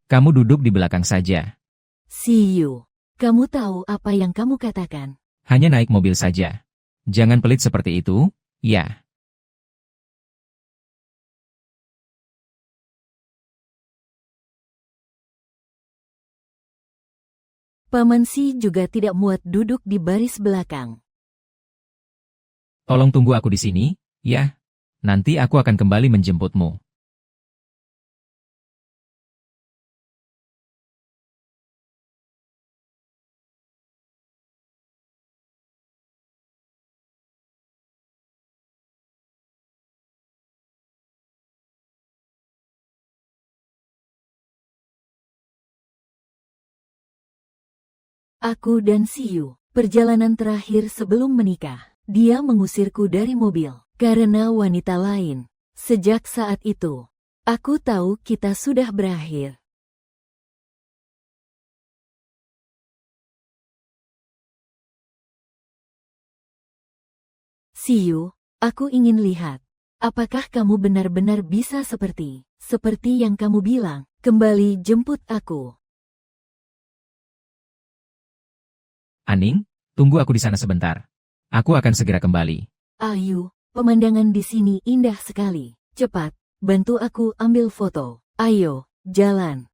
Kamu duduk di belakang saja. Siyu, kamu tahu apa yang kamu katakan? Hanya naik mobil saja. Jangan pelit seperti itu, ya. Paman Si juga tidak muat duduk di baris belakang. Tolong tunggu aku di sini, ya. Nanti aku akan kembali menjemputmu. Aku dan Siyu, perjalanan terakhir sebelum menikah. Dia mengusirku dari mobil karena wanita lain. Sejak saat itu, aku tahu kita sudah berakhir. Siyu, aku ingin lihat. Apakah kamu benar-benar bisa seperti yang kamu bilang, kembali jemput aku. Aning, tunggu aku di sana sebentar. Aku akan segera kembali. Ayu, pemandangan di sini indah sekali. Cepat, bantu aku ambil foto. Ayo, jalan.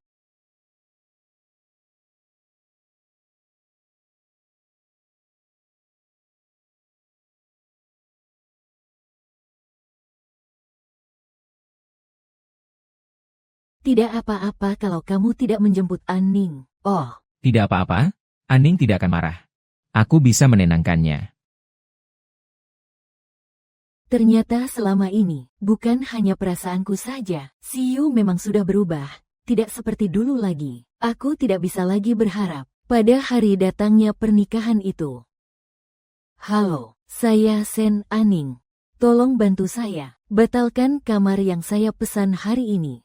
Tidak apa-apa kalau kamu tidak menjemput Aning. Oh, Tidak apa-apa, Aning tidak akan marah. Aku bisa menenangkannya. ternyata selama ini, bukan hanya perasaanku saja. Siyu memang sudah berubah. Tidak seperti dulu lagi. Aku tidak bisa lagi berharap pada hari datangnya pernikahan itu. Halo, saya Sen Aning. Tolong bantu saya. Batalkan kamar yang saya pesan hari ini.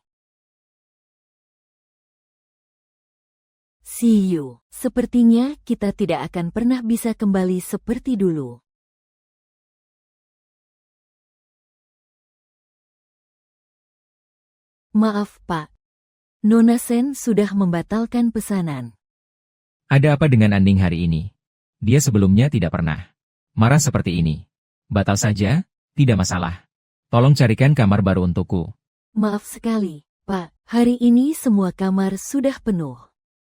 Siyu, sepertinya kita tidak akan pernah bisa kembali seperti dulu. Maaf, Pak. Nona Sen sudah membatalkan pesanan. Ada apa dengan Aning hari ini? Dia sebelumnya tidak pernah marah seperti ini. Batal saja, tidak masalah. Tolong carikan kamar baru untukku. Maaf sekali, Pak. Hari ini semua kamar sudah penuh.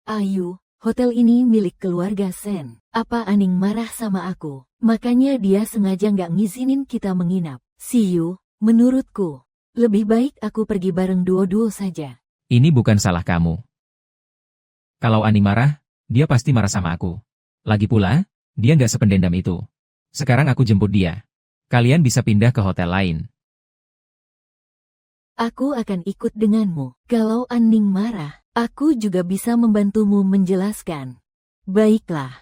Ayu, hotel ini milik keluarga Sen. Apa Aning marah sama aku? Makanya dia sengaja nggak ngizinin kita menginap. Siyu, menurutku, lebih baik aku pergi bareng duo-duo saja. Ini bukan salah kamu. Kalau Aning marah, dia pasti marah sama aku. Lagi pula, dia nggak sependendam itu. Sekarang aku jemput dia. Kalian bisa pindah ke hotel lain. Aku akan ikut denganmu. Kalau Aning marah, aku juga bisa membantumu menjelaskan. Baiklah.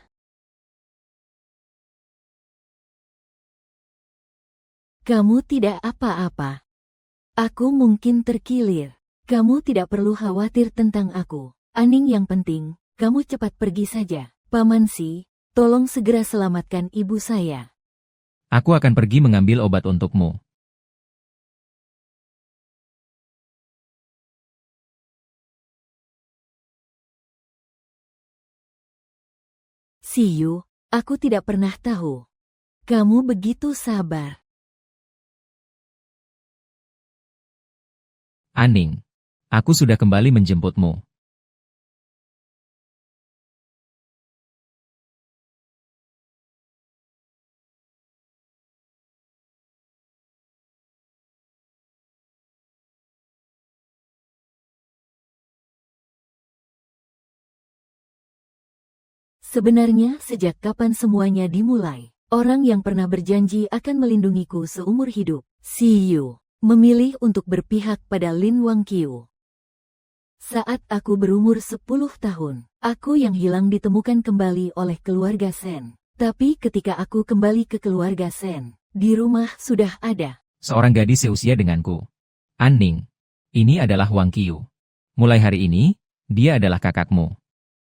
Kamu tidak apa-apa. Aku mungkin terkilir. Kamu tidak perlu khawatir tentang aku. Aning yang penting, kamu cepat pergi saja. Paman Si, tolong segera selamatkan ibu saya. Aku akan pergi mengambil obat untukmu. Siyu, aku tidak pernah tahu. Kamu begitu sabar. Aning, aku sudah kembali menjemputmu. Sebenarnya sejak kapan semuanya dimulai? Orang yang pernah berjanji akan melindungiku seumur hidup, Siyu, memilih untuk berpihak pada Lin Wangqiu. Saat aku berumur 10 tahun, aku yang hilang ditemukan kembali oleh keluarga Sen. Tapi ketika aku kembali ke keluarga Sen, di rumah sudah ada Seorang gadis seusia denganku. Aning, ini adalah Wang Qiu. Mulai hari ini, dia adalah kakakmu.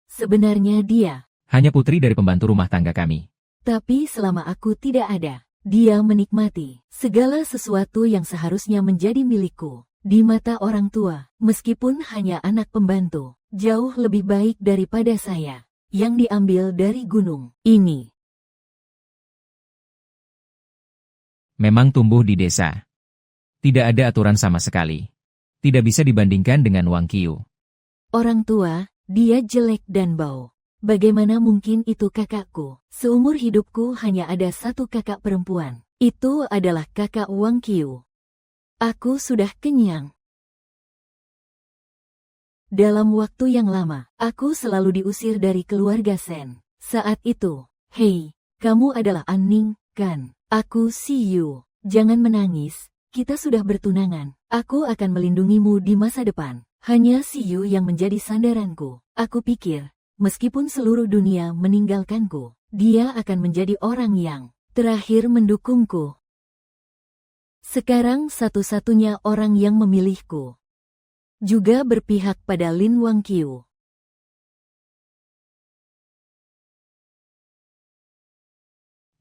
sebenarnya dia. Hanya putri dari pembantu rumah tangga kami. Tapi selama aku tidak ada, dia menikmati segala sesuatu yang seharusnya menjadi milikku. Di mata orang tua, meskipun hanya anak pembantu, jauh lebih baik daripada saya, yang diambil dari gunung ini. Memang tumbuh di desa. Tidak ada aturan sama sekali. Tidak bisa dibandingkan dengan Wang Qiu. Orang tua, dia jelek dan bau. Bagaimana mungkin itu kakakku? Seumur hidupku hanya ada satu kakak perempuan. Itu adalah kakak Wang Qiu. Aku sudah kenyang. Dalam waktu yang lama, aku selalu diusir dari keluarga Sen. Saat itu, hei, kamu adalah An-ning, kan? Aku Yu. Jangan menangis, kita sudah bertunangan. Aku akan melindungimu di masa depan. Hanya Yu yang menjadi sandaranku. Aku pikir, meskipun seluruh dunia meninggalkanku, dia akan menjadi orang yang terakhir mendukungku. Sekarang satu-satunya orang yang memilihku juga berpihak pada Lin Wangqiu.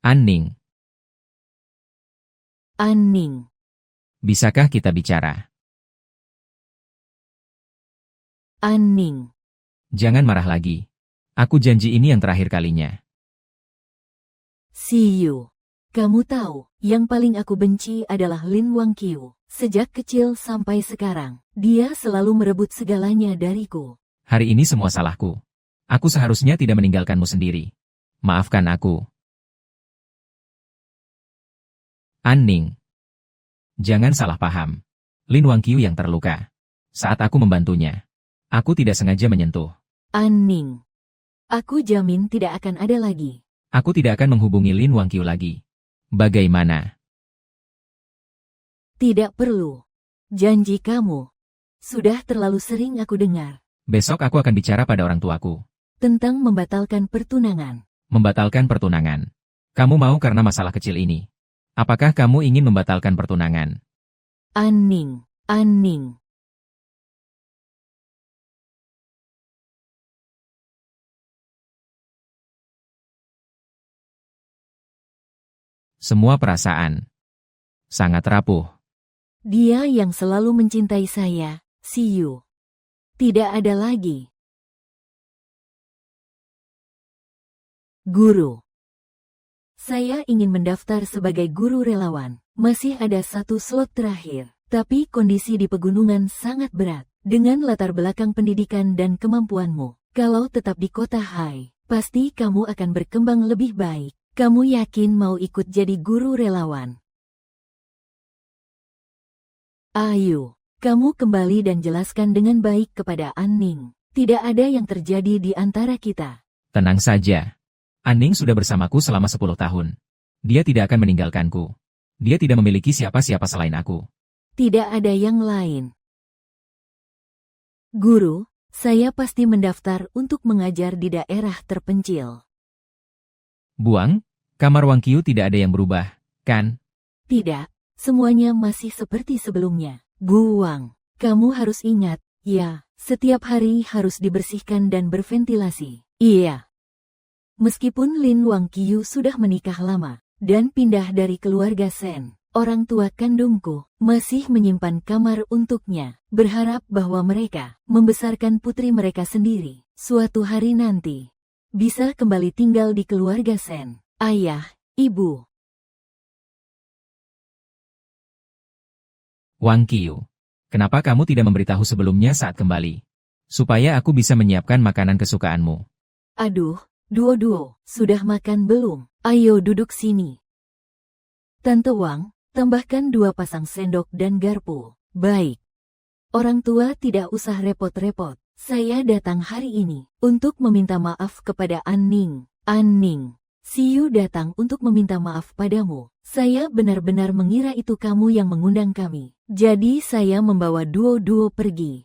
An-ning, An-ning, bisakah kita bicara? An-ning, Jangan marah lagi. Aku janji ini yang terakhir kalinya. Yu. Kamu tahu, yang paling aku benci adalah Lin Wangqiu. Sejak kecil sampai sekarang, dia selalu merebut segalanya dariku. Hari ini semua salahku. Aku seharusnya tidak meninggalkanmu sendiri. Maafkan aku. An-ning, jangan salah paham. Lin Wangqiu yang terluka. Saat aku membantunya, aku tidak sengaja menyentuh. An-ning, aku jamin tidak akan ada lagi. Aku tidak akan menghubungi Lin Wangqiu lagi. Bagaimana? Tidak perlu. Janji kamu. Sudah terlalu sering aku dengar. Besok aku akan bicara pada orang tuaku. Tentang membatalkan pertunangan. Membatalkan pertunangan. Kamu mau karena masalah kecil ini? Apakah kamu ingin membatalkan pertunangan? An-ning, An-ning. Semua perasaan sangat rapuh. Dia yang selalu mencintai saya, Yu. Tidak ada lagi. Guru. Saya ingin mendaftar sebagai guru relawan. Masih ada satu slot terakhir. Tapi kondisi di pegunungan sangat berat. Dengan latar belakang pendidikan dan kemampuanmu, kalau tetap di kota Hai, pasti kamu akan berkembang lebih baik. Kamu yakin mau ikut jadi guru relawan? Ayo, kamu kembali dan jelaskan dengan baik kepada An-ning. Tidak ada yang terjadi di antara kita. Tenang saja. An-ning sudah bersamaku selama 10 tahun. Dia tidak akan meninggalkanku. Dia tidak memiliki siapa-siapa selain aku. Tidak ada yang lain. Guru, saya pasti mendaftar untuk mengajar di daerah terpencil. Buang, kamar Wangqiu tidak ada yang berubah, kan? Tidak, semuanya masih seperti sebelumnya. Guang, kamu harus ingat, ya, setiap hari harus dibersihkan dan berventilasi. Iya. Meskipun Lin Wangqiu sudah menikah lama dan pindah dari keluarga Sen, orang tua kandungku masih menyimpan kamar untuknya, berharap bahwa mereka membesarkan putri mereka sendiri. Suatu hari nanti, bisa kembali tinggal di keluarga Sen. Ayah, ibu. Wangqiu, kenapa kamu tidak memberitahu sebelumnya saat kembali? Supaya aku bisa menyiapkan makanan kesukaanmu. Aduh, Duo-duo, sudah makan belum? Ayo duduk sini. Tante Wang, tambahkan 2 pasang sendok dan garpu. Baik. Orang tua tidak usah repot-repot. Saya datang hari ini untuk meminta maaf kepada An-ning. An-ning, Yu datang untuk meminta maaf padamu. Saya benar-benar mengira itu kamu yang mengundang kami. Jadi saya membawa Duo-duo pergi.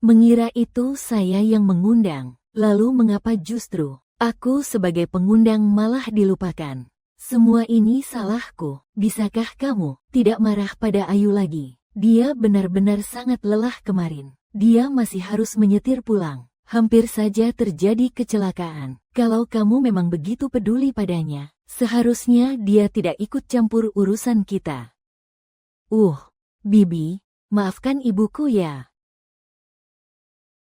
Mengira itu saya yang mengundang. Lalu mengapa justru aku sebagai pengundang malah dilupakan? Semua ini salahku. Bisakah kamu tidak marah pada Ayu lagi? Dia benar-benar sangat lelah kemarin. Dia masih harus menyetir pulang. Hampir saja terjadi kecelakaan. Kalau kamu memang begitu peduli padanya, seharusnya dia tidak ikut campur urusan kita. Bibi, Maafkan ibuku ya.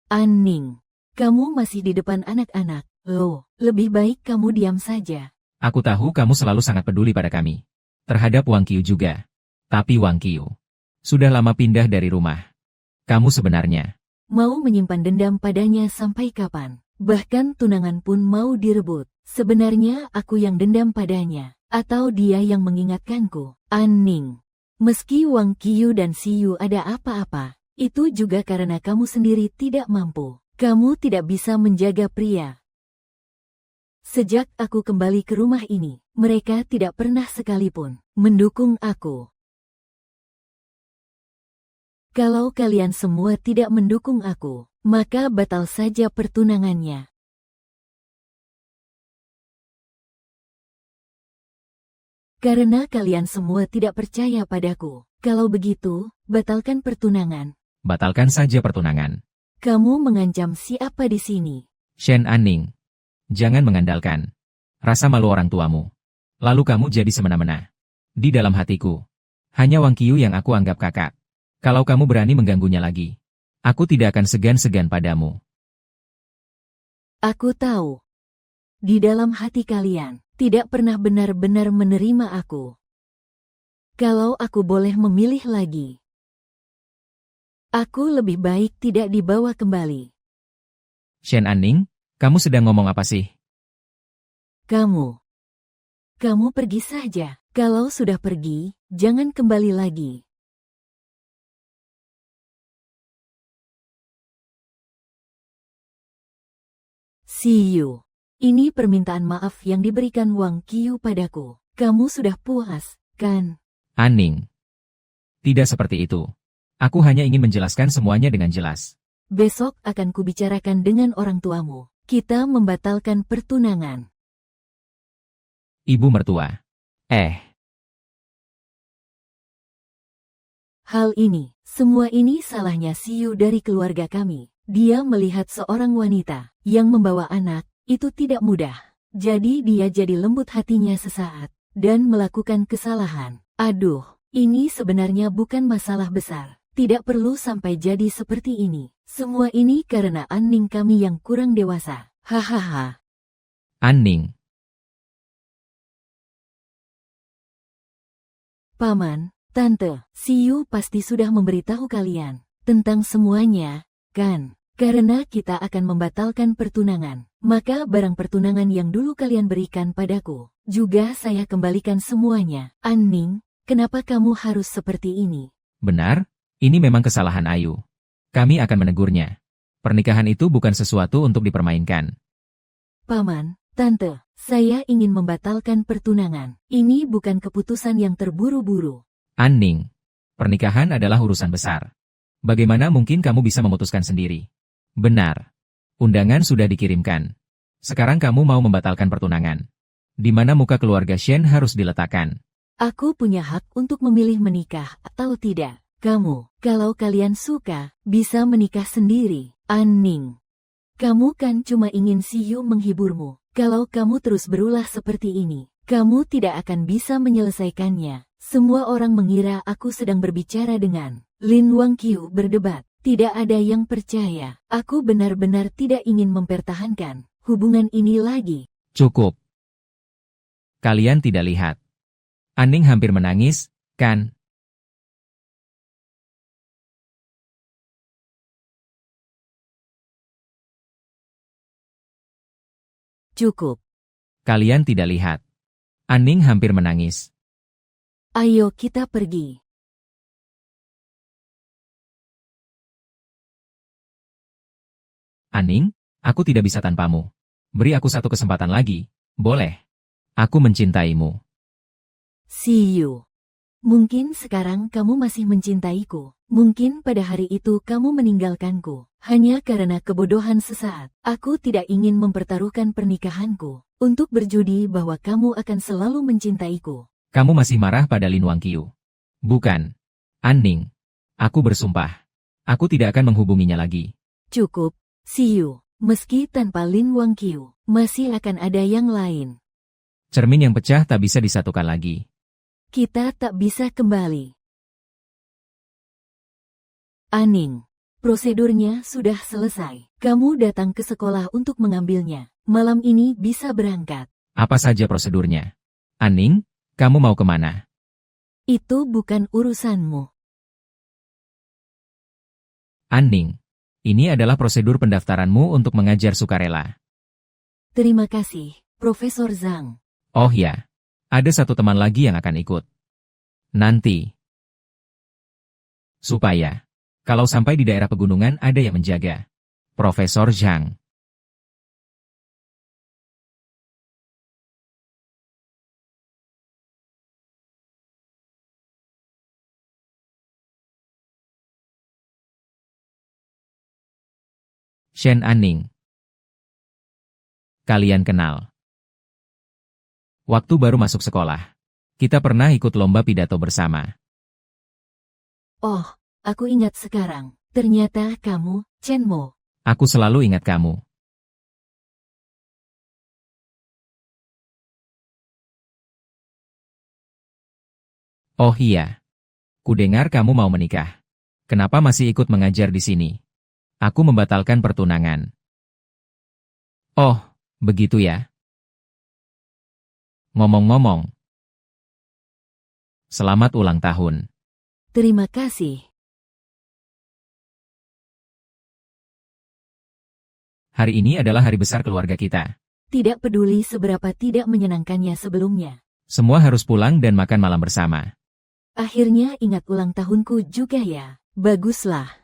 Anning, kamu masih di depan anak-anak. Loh, lebih baik kamu diam saja. Aku tahu kamu selalu sangat peduli pada kami. Terhadap Wang Qiu juga. Tapi Wang Qiu sudah lama pindah dari rumah. Kamu sebenarnya mau menyimpan dendam padanya sampai kapan? Bahkan tunangan pun mau direbut. Sebenarnya aku yang dendam padanya, atau dia yang mengingatkanku. Anning, meski Wang Qiu dan Siyu ada apa-apa, itu juga karena kamu sendiri tidak mampu. Kamu tidak bisa menjaga pria. Sejak aku kembali ke rumah ini, mereka tidak pernah sekalipun mendukung aku. Kalau kalian semua tidak mendukung aku, maka batal saja pertunangannya. Karena kalian semua tidak percaya padaku. Kalau begitu, batalkan pertunangan. batalkan saja pertunangan. Kamu mengancam siapa di sini? Shen Anning, jangan mengandalkan rasa malu orang tuamu. Lalu kamu jadi semena-mena. Di dalam hatiku, hanya Wang Qiu yang aku anggap kakak. Kalau kamu berani mengganggunya lagi, aku tidak akan segan-segan padamu. Aku tahu. Di dalam hati kalian, tidak pernah benar-benar menerima aku. Kalau aku boleh memilih lagi, aku lebih baik tidak dibawa kembali. Shen Anning, kamu sedang ngomong apa sih? Kamu pergi saja. Kalau sudah pergi, jangan kembali lagi. Siyu, ini permintaan maaf yang diberikan Wang Qiu padaku. Kamu sudah puas, kan? Anning, tidak seperti itu. Aku hanya ingin menjelaskan semuanya dengan jelas. Besok akan kubicarakan dengan orang tuamu. Kita membatalkan pertunangan. Ibu mertua. Hal ini, semua ini salahnya Siyu dari keluarga kami. Dia melihat seorang wanita yang membawa anak, itu tidak mudah. Jadi dia jadi lembut hatinya sesaat dan melakukan kesalahan. Aduh, ini sebenarnya bukan masalah besar. Tidak perlu sampai jadi seperti ini. Semua ini karena Anning kami yang kurang dewasa. Hahaha. Anning, Paman, Tante, Siyu pasti sudah memberitahu kalian tentang semuanya, kan? Karena kita akan membatalkan pertunangan, maka barang pertunangan yang dulu kalian berikan padaku, juga saya kembalikan semuanya. Anning, kenapa kamu harus seperti ini? benar, ini memang kesalahan Ayu. Kami akan menegurnya. Pernikahan itu bukan sesuatu untuk dipermainkan. Paman, Tante, saya ingin membatalkan pertunangan. Ini bukan keputusan yang terburu-buru. Anning, pernikahan adalah urusan besar. Bagaimana mungkin kamu bisa memutuskan sendiri? Benar. Undangan sudah dikirimkan. Sekarang kamu mau membatalkan pertunangan. Di mana muka keluarga Shen harus diletakkan? Aku punya hak untuk memilih menikah atau tidak. Kamu, kalau kalian suka, bisa menikah sendiri. Anning, kamu kan cuma ingin Siyu menghiburmu. Kalau kamu terus berulah seperti ini, kamu tidak akan bisa menyelesaikannya. Semua orang mengira aku sedang berbicara dengan Lin Wang Qiu berdebat. Tidak ada yang percaya. Aku benar-benar tidak ingin mempertahankan hubungan ini lagi. Cukup. Kalian tidak lihat. Anning hampir menangis, kan? Cukup. Kalian tidak lihat. Anning hampir menangis. Ayo kita pergi. Anning, aku tidak bisa tanpamu. Beri aku satu kesempatan lagi, boleh? Aku mencintaimu. Siyu. Mungkin sekarang kamu masih mencintaiku. Mungkin pada hari itu kamu meninggalkanku. Hanya karena kebodohan sesaat. Aku tidak ingin mempertaruhkan pernikahanku untuk berjudi bahwa kamu akan selalu mencintaiku. Kamu masih marah pada Lin Wang Qiu? Bukan. Anning, aku bersumpah. Aku tidak akan menghubunginya lagi. Cukup, Siyu. Meski tanpa Lin Wang Qiu, masih akan ada yang lain. Cermin yang pecah tak bisa disatukan lagi. Kita tak bisa kembali. Aning, prosedurnya sudah selesai. Kamu datang ke sekolah untuk mengambilnya. Malam ini bisa berangkat. Apa saja prosedurnya? Aning, kamu mau kemana? Itu bukan urusanmu. Aning, ini adalah prosedur pendaftaranmu untuk mengajar sukarela. Terima kasih, Profesor Zhang. Oh ya, ada satu teman lagi yang akan ikut. Nanti. Supaya, kalau sampai di daerah pegunungan ada yang menjaga. Profesor Zhang. Shen Aning. Kalian kenal. Waktu baru masuk sekolah, kita pernah ikut lomba pidato bersama. Oh, aku ingat sekarang. Ternyata kamu, Chen Mo. Aku selalu ingat kamu. Oh iya. Kudengar kamu mau menikah. Kenapa masih ikut mengajar di sini? Aku membatalkan pertunangan. Oh, begitu ya. Ngomong-ngomong. Selamat ulang tahun. Terima kasih. Hari ini adalah hari besar keluarga kita. Tidak peduli seberapa tidak menyenangkannya sebelumnya. Semua harus pulang dan makan malam bersama. Akhirnya ingat ulang tahunku juga ya. Baguslah.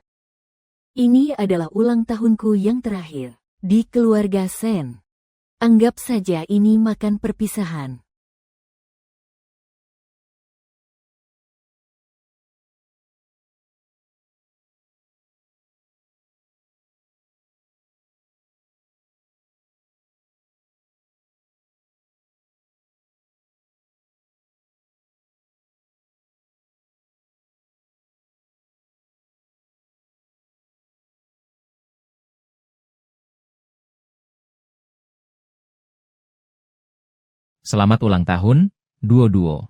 Ini adalah ulang tahunku yang terakhir di keluarga Sen. Anggap saja ini makan perpisahan. Selamat ulang tahun, Duo-Duo.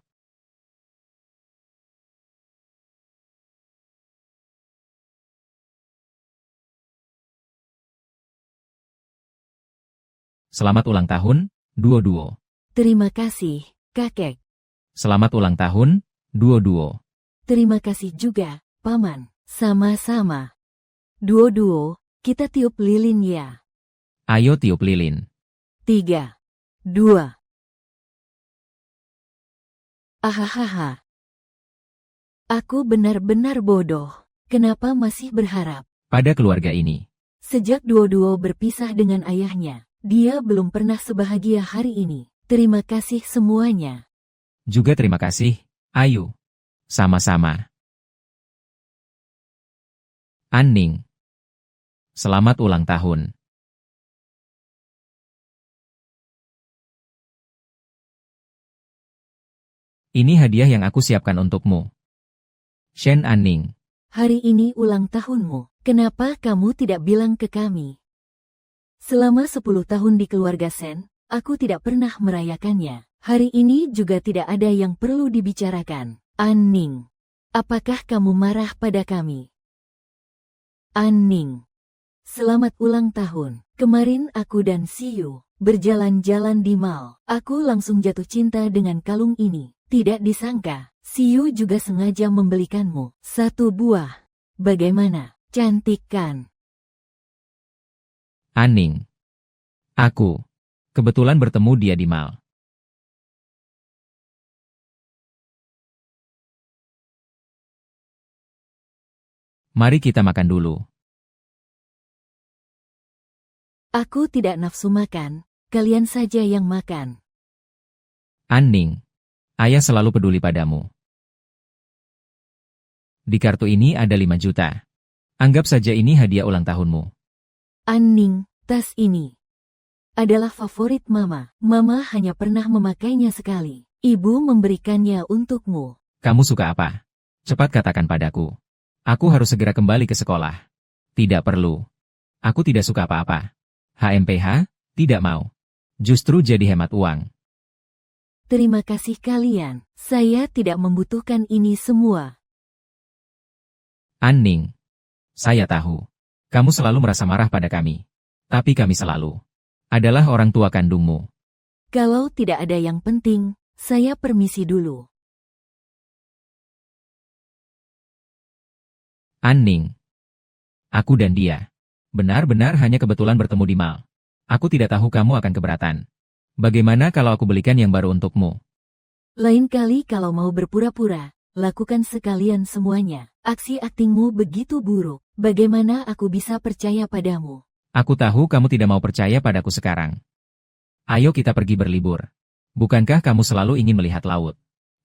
Selamat ulang tahun, Duo-Duo. Terima kasih, kakek. Selamat ulang tahun, Duo-Duo. Terima kasih juga, paman. Sama-sama. Duo-duo, kita tiup lilin ya. Ayo tiup lilin. 3, 2. Ahahaha. Aku benar-benar bodoh. Kenapa masih berharap? Pada keluarga ini. Sejak Duo-Duo berpisah dengan ayahnya, dia belum pernah sebahagia hari ini. Terima kasih semuanya. Juga terima kasih, Ayu. Sama-sama. Aning. Selamat ulang tahun. Ini hadiah yang aku siapkan untukmu. Shen Aning. Hari ini ulang tahunmu. Kenapa kamu tidak bilang ke kami? Selama 10 tahun di keluarga Sen, aku tidak pernah merayakannya. Hari ini juga tidak ada yang perlu dibicarakan. Aning. Apakah kamu marah pada kami? Aning. Selamat ulang tahun. Kemarin aku dan Siyu berjalan-jalan di mall. Aku langsung jatuh cinta dengan kalung ini. Tidak disangka, Siyu juga sengaja membelikanmu 1 buah. Bagaimana? Cantik kan? Aning. Aku. Kebetulan bertemu dia di mall. Mari kita makan dulu. Aku tidak nafsu makan, kalian saja yang makan. Aning. Ayah selalu peduli padamu. Di kartu ini ada 5 juta. Anggap saja ini hadiah ulang tahunmu. Aning, tas ini adalah favorit Mama. Mama hanya pernah memakainya sekali. Ibu memberikannya untukmu. Kamu suka apa? Cepat katakan padaku. Aku harus segera kembali ke sekolah. Tidak perlu. Aku tidak suka apa-apa. HMPH? Tidak mau. Justru jadi hemat uang. Terima kasih kalian. Saya tidak membutuhkan ini semua. Aning. Saya tahu. Kamu selalu merasa marah pada kami. Tapi kami selalu adalah orang tua kandungmu. Kalau tidak ada yang penting, saya permisi dulu. Anning. Aku dan dia. Benar-benar hanya kebetulan bertemu di mall. Aku tidak tahu kamu akan keberatan. Bagaimana kalau aku belikan yang baru untukmu? Lain kali kalau mau berpura-pura, lakukan sekalian semuanya. Aksi aktingmu begitu buruk. Bagaimana aku bisa percaya padamu? Aku tahu kamu tidak mau percaya padaku sekarang. Ayo kita pergi berlibur. Bukankah kamu selalu ingin melihat laut?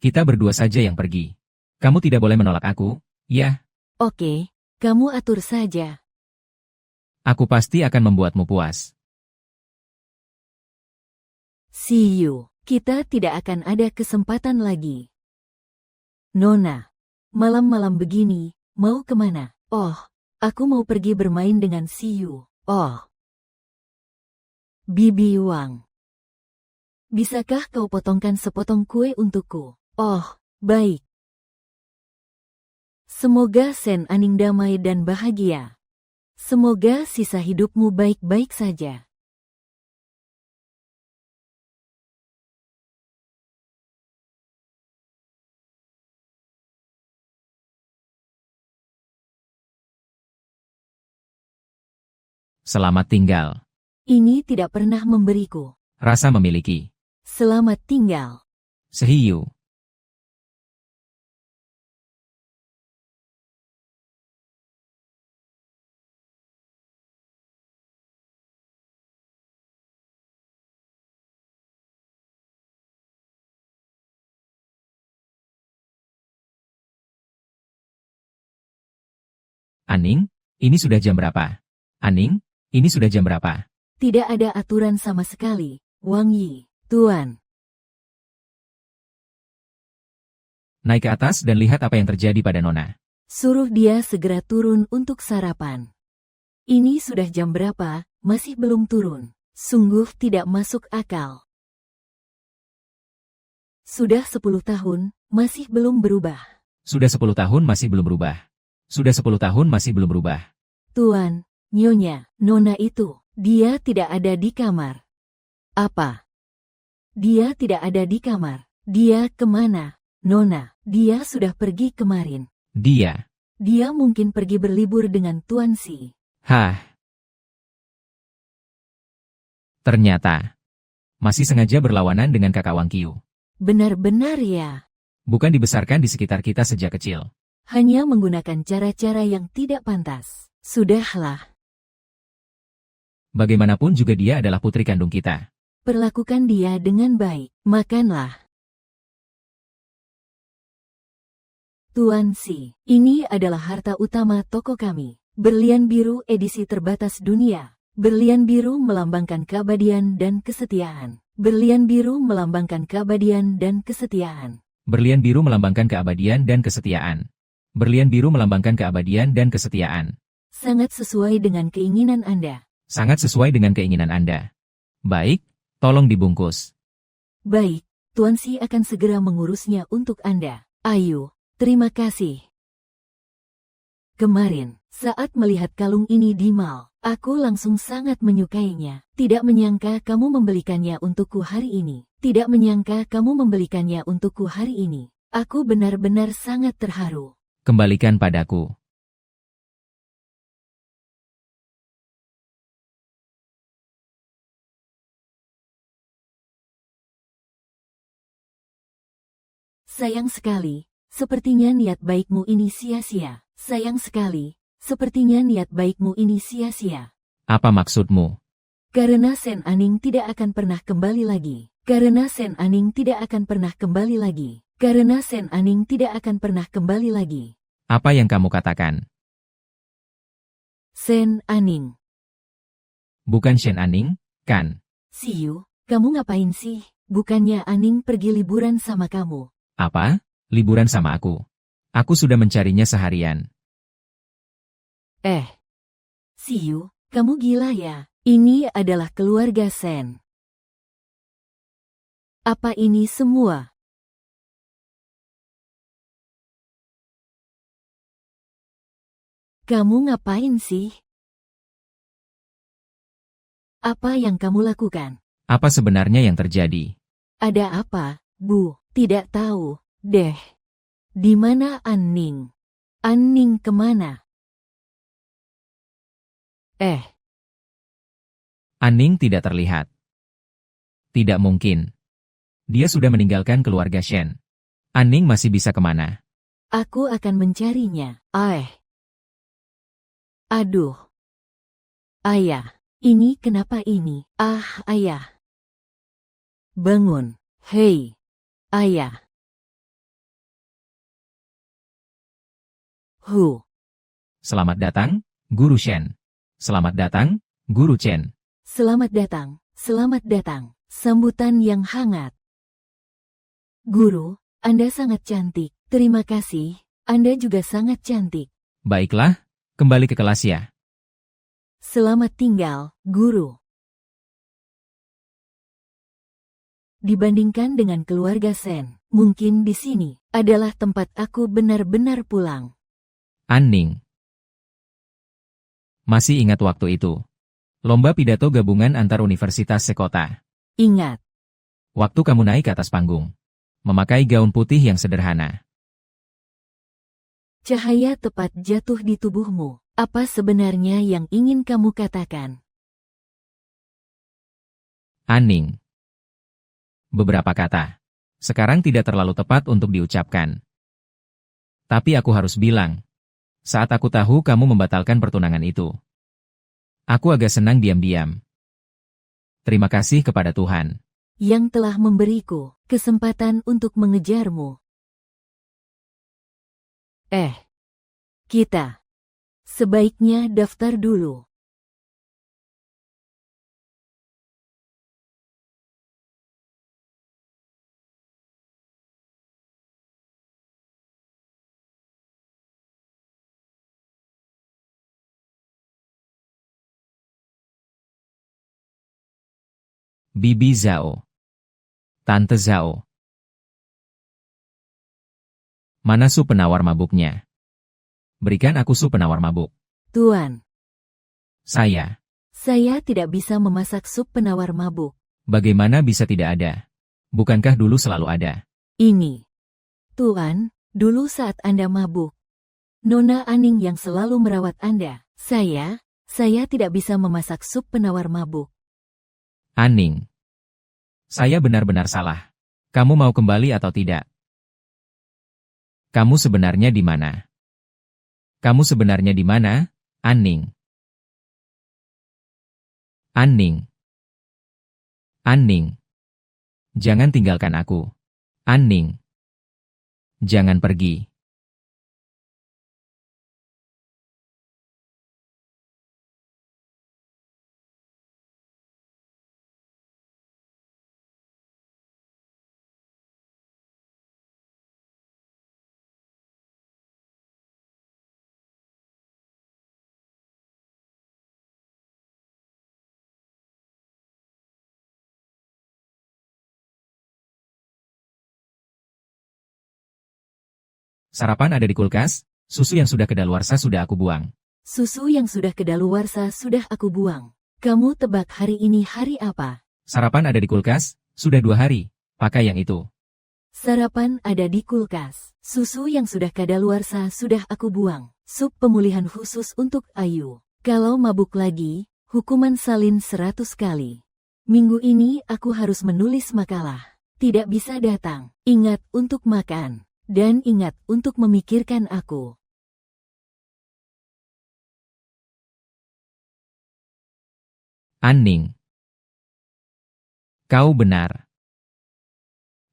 Kita berdua saja yang pergi. Kamu tidak boleh menolak aku, ya? Oke, kamu atur saja. Aku pasti akan membuatmu puas. See you. Kita tidak akan ada kesempatan lagi. Nona, malam-malam begini, mau kemana? Oh, aku mau pergi bermain dengan Siyu. Oh. Bibi Wang. Bisakah kau potongkan sepotong kue untukku? Oh, baik. Semoga Sen Aning damai dan bahagia. Semoga sisa hidupmu baik-baik saja. Selamat tinggal. Ini tidak pernah memberiku. Rasa memiliki. Selamat tinggal. Sehiyu. Aning, ini sudah jam berapa? Aning, ini sudah jam berapa? Tidak ada aturan sama sekali, Wang Yi, Tuan. Naik ke atas dan lihat apa yang terjadi pada Nona. Suruh dia segera turun untuk sarapan. Ini sudah jam berapa, masih belum turun. Sungguh tidak masuk akal. Sudah 10 tahun, masih belum berubah. Sudah 10 tahun masih belum berubah. Sudah 10 tahun masih belum berubah. Tuan, Nyonya, Nona itu, dia tidak ada di kamar. Apa? Dia tidak ada di kamar. Dia kemana? Nona, dia sudah pergi kemarin. Dia. Dia mungkin pergi berlibur dengan Tuan Si. Hah. Ternyata. Masih sengaja berlawanan dengan kakak Wang Qiu. Benar-benar ya. Bukan dibesarkan di sekitar kita sejak kecil. Hanya menggunakan cara-cara yang tidak pantas. Sudahlah. Bagaimanapun juga dia adalah putri kandung kita. Perlakukan dia dengan baik. Makanlah. Tuan Si, ini adalah harta utama toko kami. Berlian biru edisi terbatas dunia. Berlian biru melambangkan keabadian dan kesetiaan. Berlian biru melambangkan keabadian dan kesetiaan. Berlian biru melambangkan keabadian dan kesetiaan. Berlian biru melambangkan keabadian dan kesetiaan. Sangat sesuai dengan keinginan Anda. Sangat sesuai dengan keinginan Anda. Baik, tolong dibungkus. Baik, Tuan Si akan segera mengurusnya untuk Anda. Ayo, terima kasih. Kemarin, saat melihat kalung ini di mall, aku langsung sangat menyukainya. Tidak menyangka kamu membelikannya untukku hari ini. Tidak menyangka kamu membelikannya untukku hari ini. Aku benar-benar sangat terharu. Kembalikan padaku. Sayang sekali, sepertinya niat baikmu ini sia-sia. Sayang sekali, sepertinya niat baikmu ini sia-sia. Apa maksudmu? Karena Sen Aning tidak akan pernah kembali lagi. Karena Sen Aning tidak akan pernah kembali lagi. Karena Sen Aning tidak akan pernah kembali lagi. Apa yang kamu katakan? Sen Aning. Bukan Shen Aning, kan? Siyu, kamu ngapain sih? Bukannya Aning pergi liburan sama kamu. Apa? Liburan sama aku. Aku sudah mencarinya seharian. Siyu, kamu gila ya? Ini adalah keluarga Sen. Apa ini semua? Kamu ngapain sih? Apa yang kamu lakukan? Apa sebenarnya yang terjadi? Ada apa, Bu? Tidak tahu, deh. Di mana Anning? Anning kemana? Anning tidak terlihat. Tidak mungkin. Dia sudah meninggalkan keluarga Shen. Anning masih bisa kemana? Aku akan mencarinya. Aduh. Ayah, ini kenapa ini? Ayah. Bangun. Hei, ayah. Selamat datang, Guru Shen. Selamat datang, Guru Chen. Selamat datang, selamat datang. Sambutan yang hangat. Guru, Anda sangat cantik. Terima kasih, Anda juga sangat cantik. Baiklah, kembali ke kelas ya. Selamat tinggal, Guru. Dibandingkan dengan keluarga Shen, mungkin di sini adalah tempat aku benar-benar pulang. Anning. Masih ingat waktu itu? Lomba pidato gabungan antar universitas sekota. Ingat. Waktu kamu naik ke atas panggung. Memakai gaun putih yang sederhana. Cahaya tepat jatuh di tubuhmu. Apa sebenarnya yang ingin kamu katakan? Anning. Beberapa kata. Sekarang tidak terlalu tepat untuk diucapkan. Tapi aku harus bilang. Saat aku tahu kamu membatalkan pertunangan itu. Aku agak senang diam-diam. Terima kasih kepada Tuhan. Yang telah memberiku kesempatan untuk mengejarmu. Kita sebaiknya daftar dulu. Bibi Zhao. Tante Zhao. Mana sup penawar mabuknya? Berikan aku sup penawar mabuk. Tuan. Saya tidak bisa memasak sup penawar mabuk. Bagaimana bisa tidak ada? Bukankah dulu selalu ada? Ini. Tuan, dulu saat Anda mabuk. Nona Anning yang selalu merawat Anda. Saya tidak bisa memasak sup penawar mabuk. Anning. Saya benar-benar salah. Kamu mau kembali atau tidak? Kamu sebenarnya di mana? Kamu sebenarnya di mana, Anning? Anning. Anning. Jangan tinggalkan aku. Anning. Jangan pergi. Sarapan ada di kulkas, susu yang sudah kedaluarsa sudah aku buang. Susu yang sudah kedaluarsa sudah aku buang. Kamu tebak hari ini hari apa? Sarapan ada di kulkas, sudah 2 hari. Pakai yang itu. Sarapan ada di kulkas. Susu yang sudah kadaluarsa sudah aku buang. Sup pemulihan khusus untuk Ayu. Kalau mabuk lagi, hukuman salin 100 kali. Minggu ini aku harus menulis makalah. Tidak bisa datang. Ingat untuk makan. Dan ingat untuk memikirkan aku. Anning. Kau benar.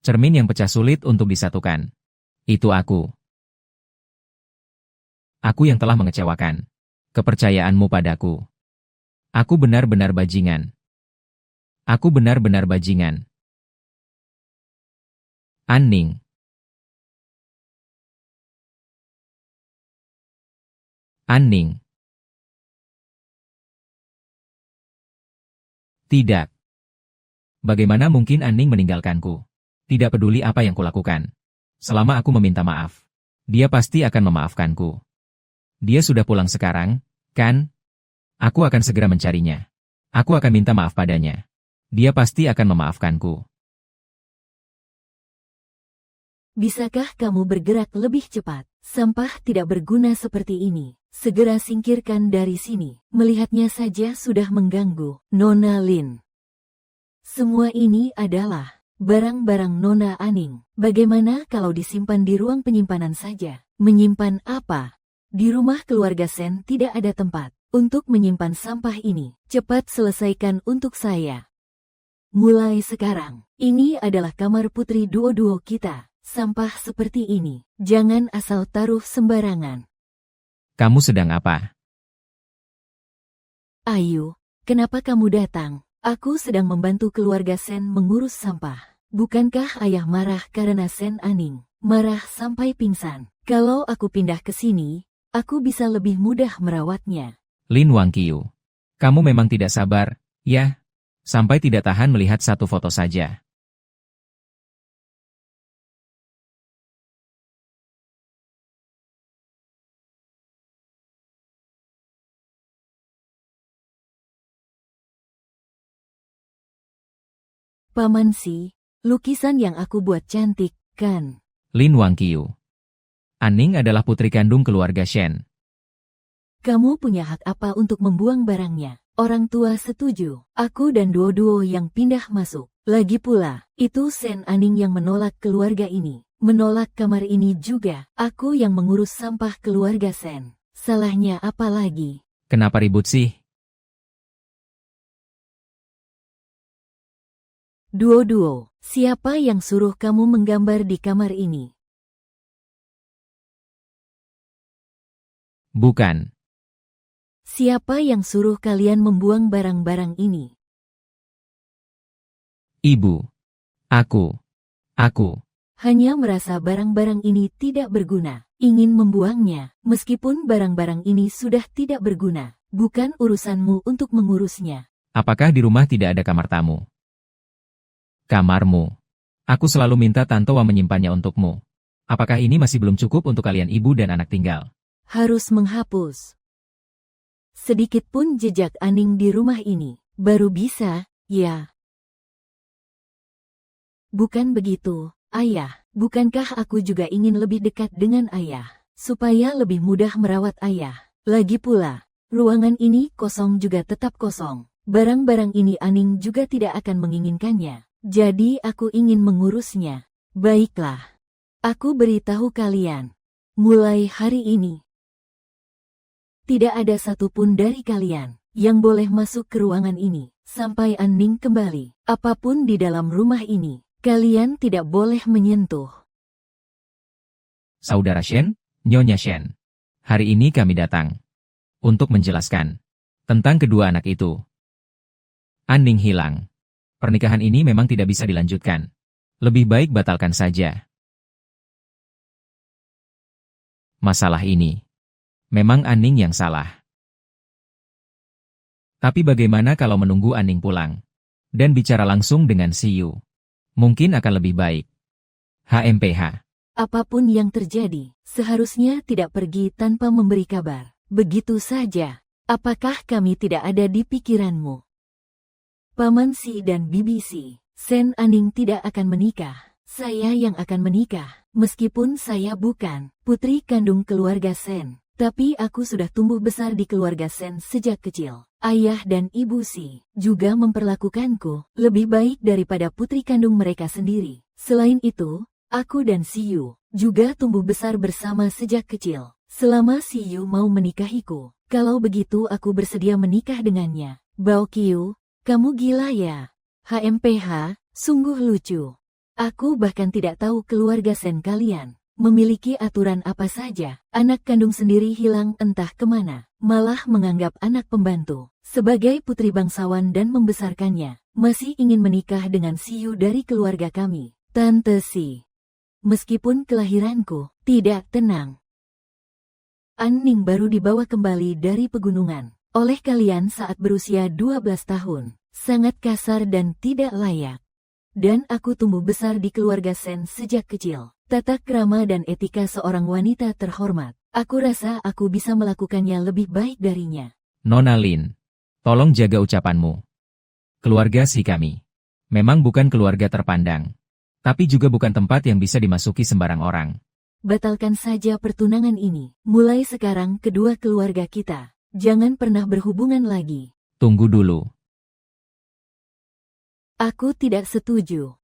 Cermin yang pecah sulit untuk disatukan. Itu aku. Aku yang telah mengecewakan kepercayaanmu padaku. Aku benar-benar bajingan. Aku benar-benar bajingan. Anning. Anning. Tidak. Bagaimana mungkin Anning meninggalkanku? Tidak peduli apa yang kulakukan. Selama aku meminta maaf, dia pasti akan memaafkanku. Dia sudah pulang sekarang, kan? Aku akan segera mencarinya. Aku akan minta maaf padanya. Dia pasti akan memaafkanku. Bisakah kamu bergerak lebih cepat? Sampah tidak berguna seperti ini. Segera singkirkan dari sini. Melihatnya saja sudah mengganggu. Nona Lin. Semua ini adalah barang-barang Nona Aning. Bagaimana kalau disimpan di ruang penyimpanan saja? Menyimpan apa? Di rumah keluarga Sen tidak ada tempat untuk menyimpan sampah ini. Cepat selesaikan untuk saya. Mulai sekarang, ini adalah kamar putri duo-duo kita. Sampah seperti ini, jangan asal taruh sembarangan. Kamu sedang apa? Ayu, kenapa kamu datang? Aku sedang membantu keluarga Sen mengurus sampah. Bukankah ayah marah karena Sen Aning? Marah sampai pingsan. Kalau aku pindah ke sini, aku bisa lebih mudah merawatnya. Lin Wangqiu. Kamu memang tidak sabar, ya? Sampai tidak tahan melihat satu foto saja. Paman Si, lukisan yang aku buat cantik, kan? Lin Wangqiu. Aning adalah putri kandung keluarga Shen. Kamu punya hak apa untuk membuang barangnya? Orang tua setuju. Aku dan duo-duo yang pindah masuk. Lagi pula, itu Sen Aning yang menolak keluarga ini. Menolak kamar ini juga. Aku yang mengurus sampah keluarga Sen. Salahnya apa lagi? Kenapa ribut sih? Duo-duo, siapa yang suruh kamu menggambar di kamar ini? Bukan. Siapa yang suruh kalian membuang barang-barang ini? Ibu. Aku. Hanya merasa barang-barang ini tidak berguna, ingin membuangnya, meskipun barang-barang ini sudah tidak berguna. Bukan urusanmu untuk mengurusnya. Apakah di rumah tidak ada kamar tamu? Kamarmu. Aku selalu minta Tante Wa menyimpannya untukmu. Apakah ini masih belum cukup untuk kalian ibu dan anak tinggal? Harus menghapus sedikit pun jejak Aning di rumah ini. Baru bisa, ya. Bukan begitu, ayah. Bukankah aku juga ingin lebih dekat dengan ayah, supaya lebih mudah merawat ayah? Lagi pula, ruangan ini kosong juga tetap kosong. Barang-barang ini Aning juga tidak akan menginginkannya. Jadi aku ingin mengurusnya. Baiklah. Aku beritahu kalian. Mulai hari ini, tidak ada satupun dari kalian yang boleh masuk ke ruangan ini sampai Aning kembali. Apapun di dalam rumah ini, kalian tidak boleh menyentuh. Saudara Shen, Nyonya Shen. Hari ini kami datang untuk menjelaskan tentang kedua anak itu. Aning hilang. Pernikahan ini memang tidak bisa dilanjutkan. Lebih baik batalkan saja. Masalah ini memang Aning yang salah. Tapi bagaimana kalau menunggu Aning pulang dan bicara langsung dengan Si Yu? Mungkin akan lebih baik. HMPH. Apapun yang terjadi, seharusnya tidak pergi tanpa memberi kabar. Begitu saja. Apakah kami tidak ada di pikiranmu? Paman Si dan Bibi Si, Sen Aning tidak akan menikah. Saya yang akan menikah, meskipun saya bukan putri kandung keluarga Sen. Tapi aku sudah tumbuh besar di keluarga Sen sejak kecil. Ayah dan ibu Si juga memperlakukanku lebih baik daripada putri kandung mereka sendiri. Selain itu, aku dan Si Yu juga tumbuh besar bersama sejak kecil. Selama Si Yu mau menikahiku, kalau begitu aku bersedia menikah dengannya. Bao Qiu, kamu gila ya? HMPH, sungguh lucu. Aku bahkan tidak tahu keluarga Sen kalian memiliki aturan apa saja. Anak kandung sendiri hilang entah kemana, malah menganggap anak pembantu sebagai putri bangsawan dan membesarkannya. Masih ingin menikah dengan Si Yu dari keluarga kami. Tante Si, meskipun kelahiranku tidak tenang. Aning baru dibawa kembali dari pegunungan oleh kalian saat berusia 12 tahun. Sangat kasar dan tidak layak. Dan aku tumbuh besar di keluarga Sen sejak kecil. Tata krama dan etika seorang wanita terhormat Aku rasa aku bisa melakukannya lebih baik darinya. Nona Lin, tolong jaga ucapanmu. Keluarga si kami memang bukan keluarga terpandang, tapi juga bukan tempat yang bisa dimasuki sembarang orang. Batalkan saja pertunangan ini. Mulai sekarang kedua keluarga kita jangan pernah berhubungan lagi. Tunggu dulu. Aku tidak setuju.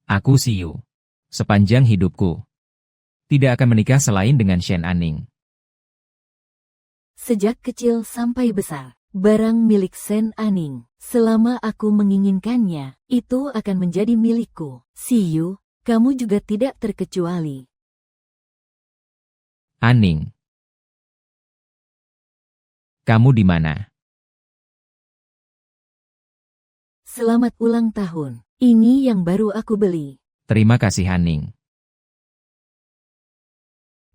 Aku Siyu. Sepanjang hidupku tidak akan menikah selain dengan Shen Aning. Sejak kecil sampai besar, barang milik Shen Aning, selama aku menginginkannya, itu akan menjadi milikku. Siyu, kamu juga tidak terkecuali. Aning, kamu di mana? Selamat ulang tahun. Ini yang baru aku beli. Terima kasih Aning.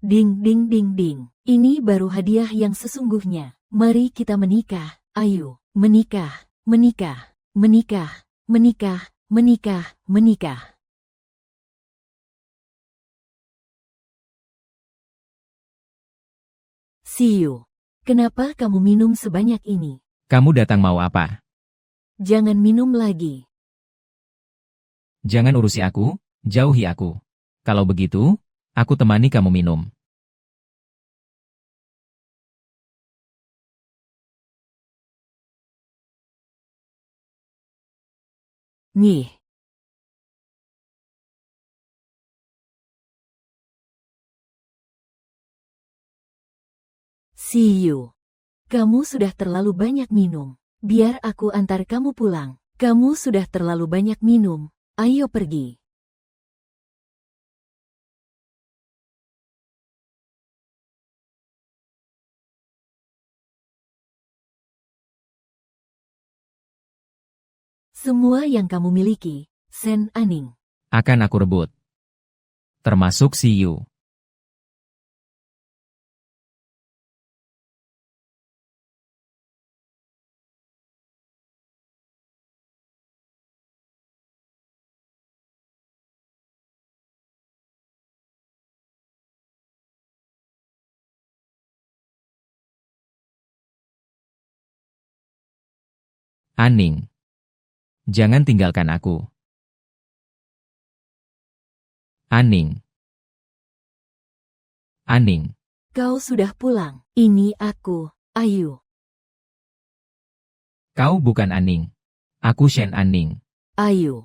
Ding ding ding ding. Ini baru hadiah yang sesungguhnya. Mari kita menikah. Ayo, menikah, menikah, menikah, menikah, menikah, menikah. Siyu, kenapa kamu minum sebanyak ini? Kamu datang mau apa? Jangan minum lagi. Jangan urusi aku, jauhi aku. Kalau begitu, aku temani kamu minum. Nih. Siyu, kamu sudah terlalu banyak minum. Biar aku antar kamu pulang. Kamu sudah terlalu banyak minum. Ayo pergi. Semua yang kamu miliki, Shen Aning. Akan aku rebut. Termasuk Siyu. Aning, jangan tinggalkan aku. Aning. Aning. Kau sudah pulang. Ini aku, Ayu. Kau bukan Aning. Aku Shen Aning. Ayu.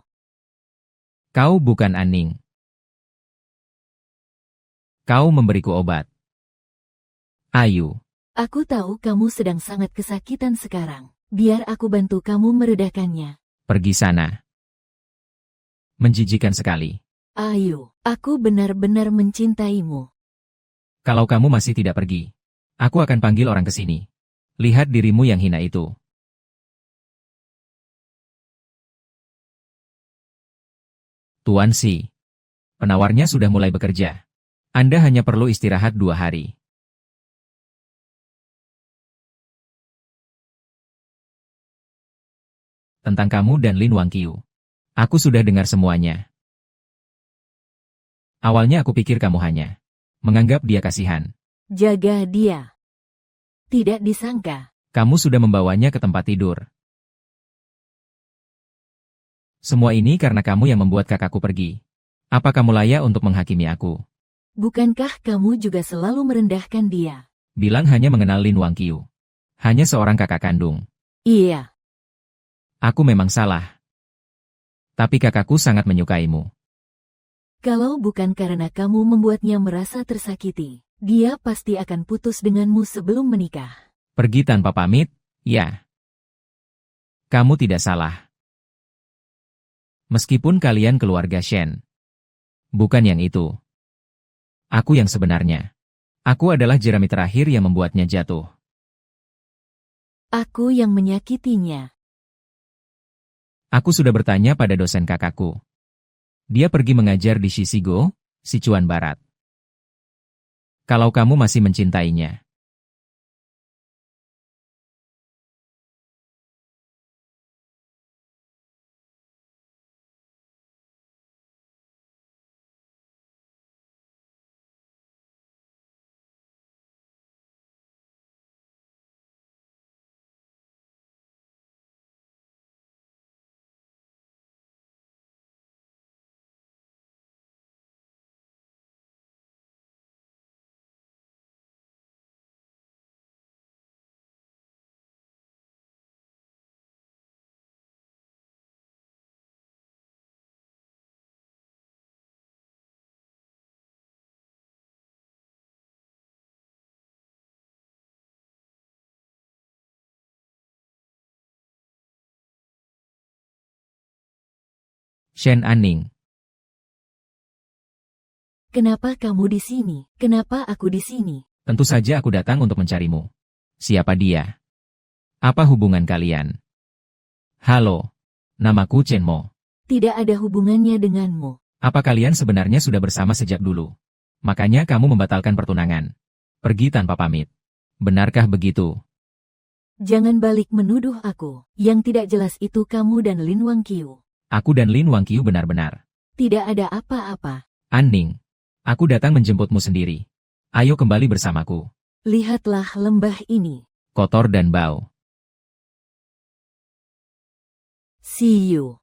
Kau bukan Aning. Kau memberiku obat. Ayu. Aku tahu kamu sedang sangat kesakitan sekarang. Biar aku bantu kamu meredakannya. Pergi sana. Menjijikan sekali. Ayu, aku benar-benar mencintaimu. Kalau kamu masih tidak pergi, aku akan panggil orang ke sini. Lihat dirimu yang hina itu. Tuan Si. Penawarnya sudah mulai bekerja. Anda hanya perlu istirahat 2 hari. Tentang kamu dan Lin Wangqiu. Aku sudah dengar semuanya. Awalnya aku pikir kamu hanya menganggap dia kasihan. Jaga dia. Tidak disangka. Kamu sudah membawanya ke tempat tidur. Semua ini karena kamu yang membuat kakakku pergi. Apa kamu layak untuk menghakimi aku? Bukankah kamu juga selalu merendahkan dia? Bilang hanya mengenal Lin Wangqiu. Hanya seorang kakak kandung. Iya. Aku memang salah. Tapi kakakku sangat menyukaimu. Kalau bukan karena kamu membuatnya merasa tersakiti, dia pasti akan putus denganmu sebelum menikah. Pergi tanpa pamit? Ya. Kamu tidak salah. Meskipun kalian keluarga Shen. Bukan yang itu. Aku yang sebenarnya. Aku adalah jerami terakhir yang membuatnya jatuh. Aku yang menyakitinya. Aku sudah bertanya pada dosen kakakku. Dia pergi mengajar di Shisigo, Sichuan Barat. Kalau kamu masih mencintainya, Shen Anning. Kenapa kamu di sini? Kenapa aku di sini? Tentu saja aku datang untuk mencarimu. Siapa dia? Apa hubungan kalian? Halo. Namaku Chen Mo. Tidak ada hubungannya denganmu. Apa kalian sebenarnya sudah bersama sejak dulu? Makanya kamu membatalkan pertunangan. Pergi tanpa pamit. Benarkah begitu? Jangan balik menuduh aku. Yang tidak jelas itu kamu dan Lin Wangqiu. Aku dan Lin Wangqiu benar-benar. Tidak ada apa-apa. Anning. Aku datang menjemputmu sendiri. Ayo kembali bersamaku. Lihatlah lembah ini. Kotor dan bau. See you.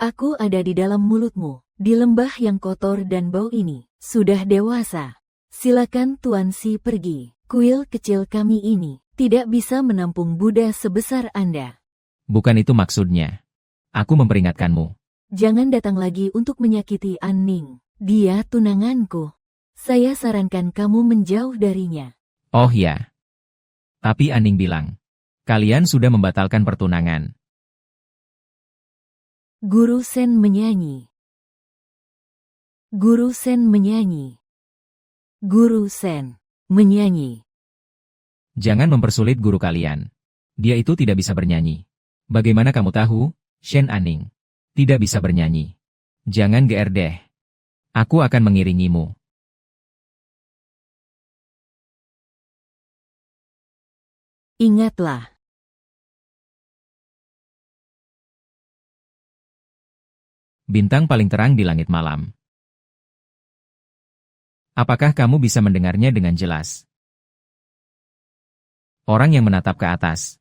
Aku ada di dalam mulutmu. Di lembah yang kotor dan bau ini. Sudah dewasa. Silakan Tuan Si pergi. Kuil kecil kami ini tidak bisa menampung Buddha sebesar Anda. Bukan itu maksudnya. Aku memperingatkanmu. Jangan datang lagi untuk menyakiti Anning. Dia tunanganku. Saya sarankan kamu menjauh darinya. Oh ya. Tapi Anning bilang, kalian sudah membatalkan pertunangan. Guru Sen menyanyi. Guru Sen menyanyi. Guru Sen menyanyi. Jangan mempersulit guru kalian. Dia itu tidak bisa bernyanyi. Bagaimana kamu tahu, Shen Anning? Tidak bisa bernyanyi. Jangan GR deh. Aku akan mengiringimu. Ingatlah. Bintang paling terang di langit malam. Apakah kamu bisa mendengarnya dengan jelas? Orang yang menatap ke atas.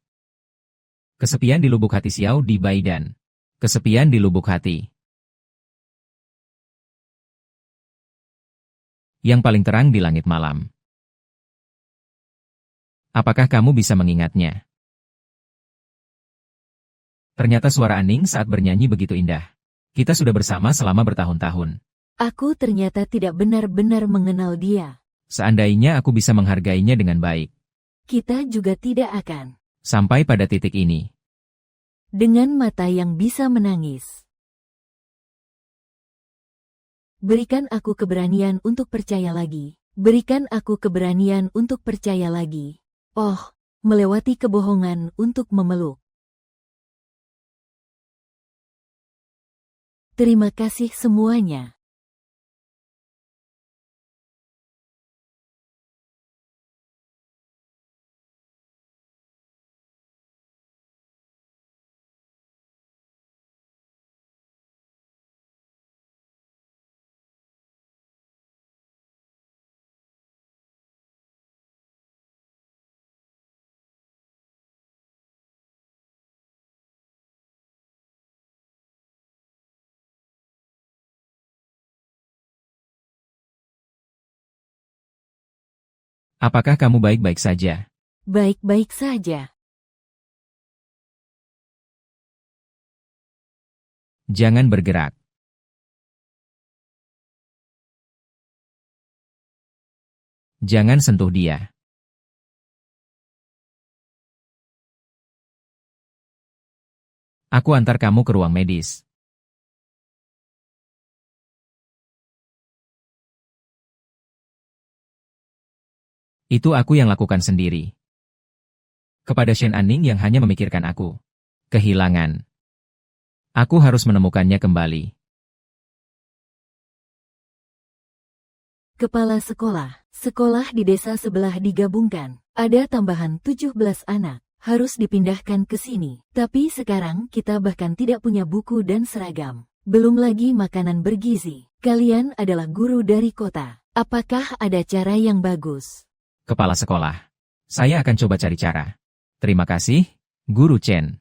Kesepian di lubuk hati Xiao di Baidan. Kesepian di lubuk hati. Yang paling terang di langit malam. Apakah kamu bisa mengingatnya? Ternyata suara Anning saat bernyanyi begitu indah. Kita sudah bersama selama bertahun-tahun. Aku ternyata tidak benar-benar mengenal dia. Seandainya aku bisa menghargainya dengan baik. Kita juga tidak akan. Sampai pada titik ini. Dengan mata yang bisa menangis. Berikan aku keberanian untuk percaya lagi. Berikan aku keberanian untuk percaya lagi. Oh, melewati kebohongan untuk memeluk. Terima kasih semuanya. Apakah kamu baik-baik saja? Baik-baik saja. Jangan bergerak. Jangan sentuh dia. Aku antar kamu ke ruang medis. Itu aku yang lakukan sendiri. Kepada Shen Anning yang hanya memikirkan aku. Kehilangan. Aku harus menemukannya kembali. Kepala sekolah. Sekolah di desa sebelah digabungkan. Ada tambahan 17 anak. Harus dipindahkan ke sini. Tapi sekarang kita bahkan tidak punya buku dan seragam. Belum lagi makanan bergizi. Kalian adalah guru dari kota. Apakah ada cara yang bagus? Kepala sekolah. Saya akan coba cari cara. Terima kasih, Guru Chen.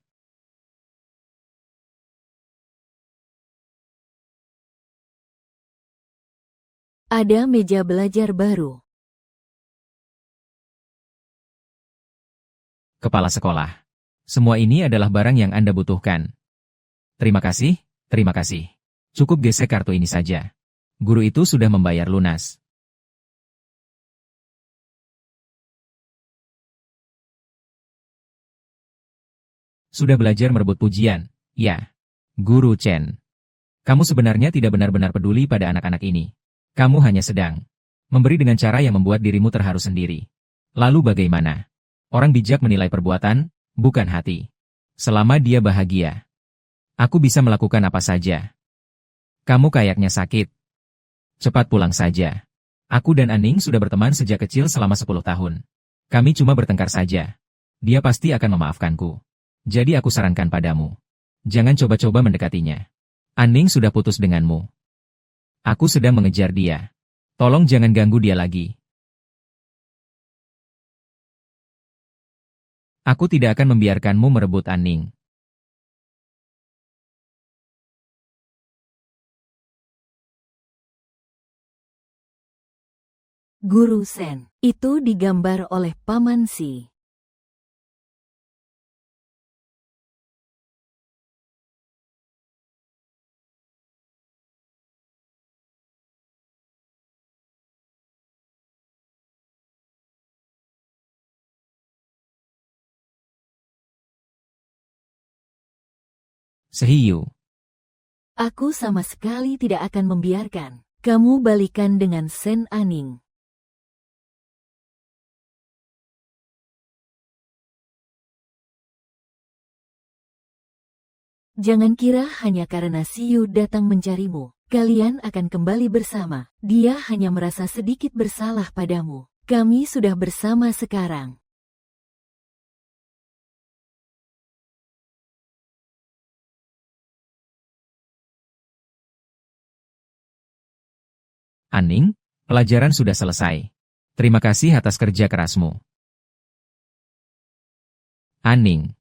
Ada meja belajar baru. Kepala sekolah. Semua ini adalah barang yang Anda butuhkan. Terima kasih, terima kasih. Cukup gesek kartu ini saja. Guru itu sudah membayar lunas. Sudah belajar merebut pujian, ya, Guru Chen. Kamu sebenarnya tidak benar-benar peduli pada anak-anak ini. Kamu hanya sedang memberi dengan cara yang membuat dirimu terharu sendiri. Lalu bagaimana? Orang bijak menilai perbuatan, bukan hati. Selama dia bahagia, aku bisa melakukan apa saja. Kamu kayaknya sakit. Cepat pulang saja. Aku dan Aning sudah berteman sejak kecil selama 10 tahun. Kami cuma bertengkar saja. Dia pasti akan memaafkanku. Jadi aku sarankan padamu. Jangan coba-coba mendekatinya. Aning sudah putus denganmu. Aku sedang mengejar dia. Tolong jangan ganggu dia lagi. Aku tidak akan membiarkanmu merebut Aning. Guru Sen, itu digambar oleh Paman Si. Sehiyu. Aku sama sekali tidak akan membiarkan kamu balikan dengan Sen Aning. Jangan kira hanya karena Siyu datang mencarimu, kalian akan kembali bersama. Dia hanya merasa sedikit bersalah padamu. Kami sudah bersama sekarang. Aning, pelajaran sudah selesai. Terima kasih atas kerja kerasmu. Aning,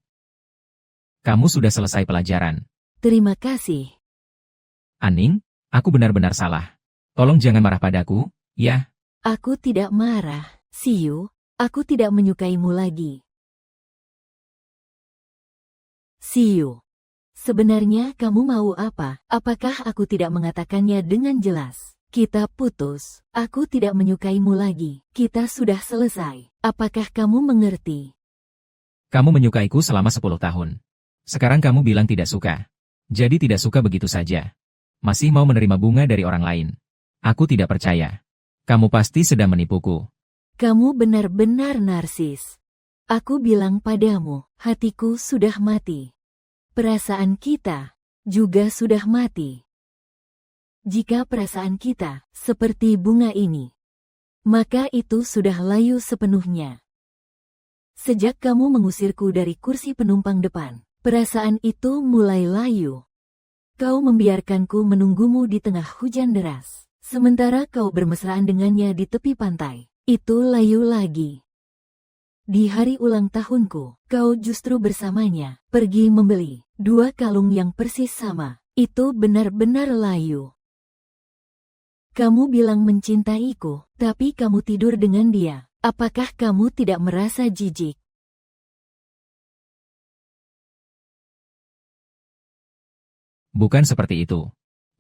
kamu sudah selesai pelajaran. Terima kasih. Aning, aku benar-benar salah. Tolong jangan marah padaku, ya. Aku tidak marah, Siyu. Aku tidak menyukaimu lagi. Siyu, sebenarnya kamu mau apa? Apakah aku tidak mengatakannya dengan jelas? Kita putus. Aku tidak menyukaimu lagi. Kita sudah selesai. Apakah kamu mengerti? Kamu menyukaiku selama 10 tahun. Sekarang kamu bilang tidak suka. Jadi tidak suka begitu saja. Masih mau menerima bunga dari orang lain. Aku tidak percaya. Kamu pasti sedang menipuku. Kamu benar-benar narsis. Aku bilang padamu, hatiku sudah mati. Perasaan kita juga sudah mati. Jika perasaan kita seperti bunga ini, maka itu sudah layu sepenuhnya. Sejak kamu mengusirku dari kursi penumpang depan, perasaan itu mulai layu. Kau membiarkanku menunggumu di tengah hujan deras, sementara kau bermesraan dengannya di tepi pantai. Itu layu lagi. Di hari ulang tahunku, kau justru bersamanya pergi membeli 2 kalung yang persis sama. Itu benar-benar layu. Kamu bilang mencintaiku, tapi kamu tidur dengan dia. Apakah kamu tidak merasa jijik? Bukan seperti itu.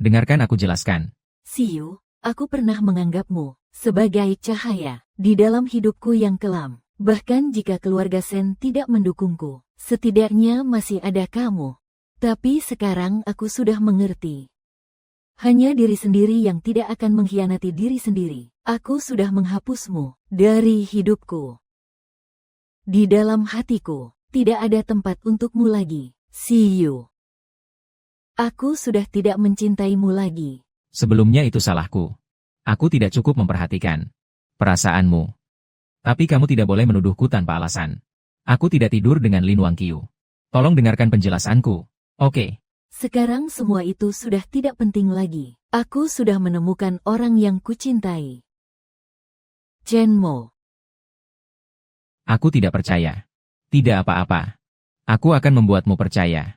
Dengarkan aku jelaskan. Siyu, aku pernah menganggapmu sebagai cahaya di dalam hidupku yang kelam. Bahkan jika keluarga Sen tidak mendukungku, setidaknya masih ada kamu. Tapi sekarang aku sudah mengerti. Hanya diri sendiri yang tidak akan mengkhianati diri sendiri. Aku sudah menghapusmu dari hidupku. Di dalam hatiku, tidak ada tempat untukmu lagi. Siyu. Aku sudah tidak mencintaimu lagi. Sebelumnya itu salahku. Aku tidak cukup memperhatikan perasaanmu. Tapi kamu tidak boleh menuduhku tanpa alasan. Aku tidak tidur dengan Lin Wangqiu. Tolong dengarkan penjelasanku. Oke. Sekarang semua itu sudah tidak penting lagi. Aku sudah menemukan orang yang kucintai. Chen Mo. Aku tidak percaya. Tidak apa-apa. Aku akan membuatmu percaya.